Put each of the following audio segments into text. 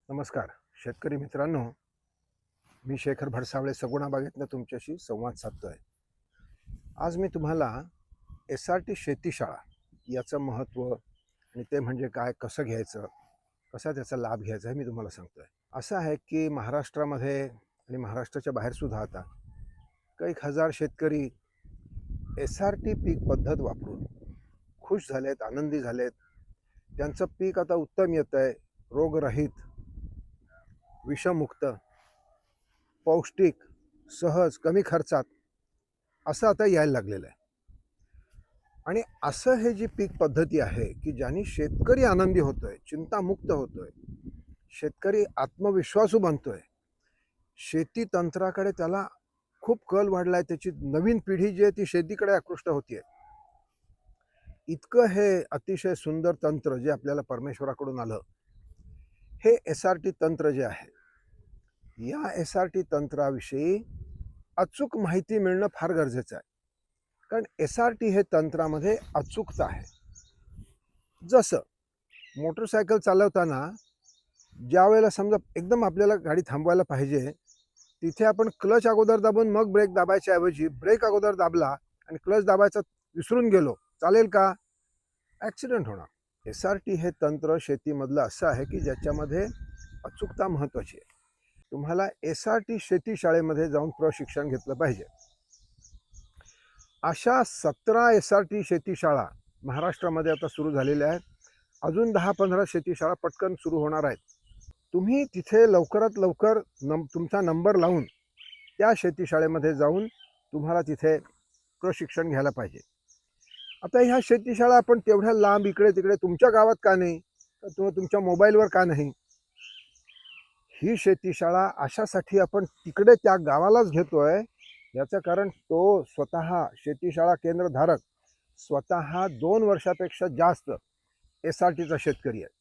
नमस्कार शेतकरी मित्रांनो, मी शेखर भडसावळे सगुणा बागेतनं तुमच्याशी संवाद साधतोय. आज मी तुम्हाला SRT शेतीशाळा याचं महत्त्व आणि ते म्हणजे काय, कसं घ्यायचं, कसा त्याचा लाभ घ्यायचा हे मी तुम्हाला सांगतोय. असं आहे की महाराष्ट्रामध्ये आणि महाराष्ट्राच्या बाहेरसुद्धा आता काही हजार शेतकरी SRT पीक पद्धत वापरून खुश झालेत, आनंदी झालेत. त्यांचं पीक आता उत्तम येतं आहे, रोगरहित, विषमुक्त, पौष्टिक, सहज, कमी खर्चात असं आता यायला लागलेलं आहे. आणि असं हे जी पीक पद्धती आहे की ज्याने शेतकरी आनंदी होतोय, चिंतामुक्त होतोय, शेतकरी आत्मविश्वासू बनतोय, शेती तंत्राकडे त्याला खूप कल वाढलाय, त्याची नवीन पिढी जी आहे ती शेतीकडे आकृष्ट होतीये. इतकं हे अतिशय सुंदर तंत्र जे आपल्याला परमेश्वराकडून आलं, हे SRT तंत्र जे आहे, या SRT तंत्राविषयी अचूक माहिती मिळणं फार गरजेचं आहे. कारण SRT हे तंत्रामध्ये अचूकता आहे. जसं मोटरसायकल चालवताना ज्या वेळेला समजा एकदम आपल्याला गाडी थांबवायला पाहिजे, तिथे आपण क्लच अगोदर दाबून मग ब्रेक दाबायच्या ऐवजी ब्रेक अगोदर दाबला आणि क्लच दाबायचा विसरून गेलो, चालेल का? ॲक्सिडेंट होणार. SRT हे तंत्र शेतीमधलं असं आहे की ज्याच्यामध्ये अचूकता महत्त्वाची आहे. तुम्हाला SRT शेतीशाळेमध्ये जाऊन प्रशिक्षण घेतलं पाहिजे. अशा 17 SRT शेतीशाळा महाराष्ट्रामध्ये आता सुरू झालेल्या आहेत. अजून 10-15 शेतीशाळा पटकन सुरू होणार आहेत. तुम्ही तिथे लवकरात लवकर तुमचा नंबर लावून त्या शेतीशाळेमध्ये जाऊन तुम्हाला तिथे प्रशिक्षण घ्यायला पाहिजे. आता ह्या शेतीशाळा आपण तेवढ्या लांब इकडे तिकडे तुमच्या गावात का नाही, तर तुमच्या मोबाईलवर का नाही? ही शेतीशाळा अशासाठी आपण तिकडे त्या गावालाच घेतोय, याचं कारण तो स्वतः शेतीशाळा केंद्रधारक स्वतः 2 वर्षापेक्षा जास्त SRTचा शेतकरी आहे,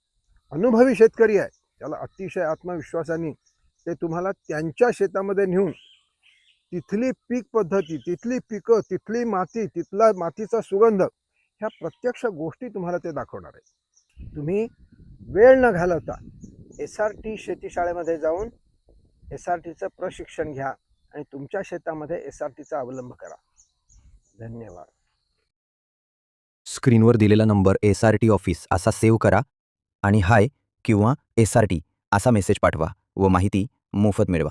अनुभवी शेतकरी आहे. त्याला अतिशय आत्मविश्वासाने ते तुम्हाला त्यांच्या शेतामध्ये नेऊन तिथली पीक पद्धती, तिथली पिकं, तिथली माती, तिथला मातीचा सुगंध, ह्या प्रत्यक्ष गोष्टी तुम्हाला ते दाखवणार आहे. तुम्ही वेळ न घालवता SRT शेतीशाळेमध्ये जाऊन SRTचं प्रशिक्षण घ्या आणि तुमच्या शेतामध्ये SRTचा अवलंब करा. धन्यवाद. स्क्रीनवर दिलेला नंबर SRT ऑफिस असा सेव्ह करा आणि हाय किंवा SRT असा मेसेज पाठवा व माहिती मोफत मिळवा.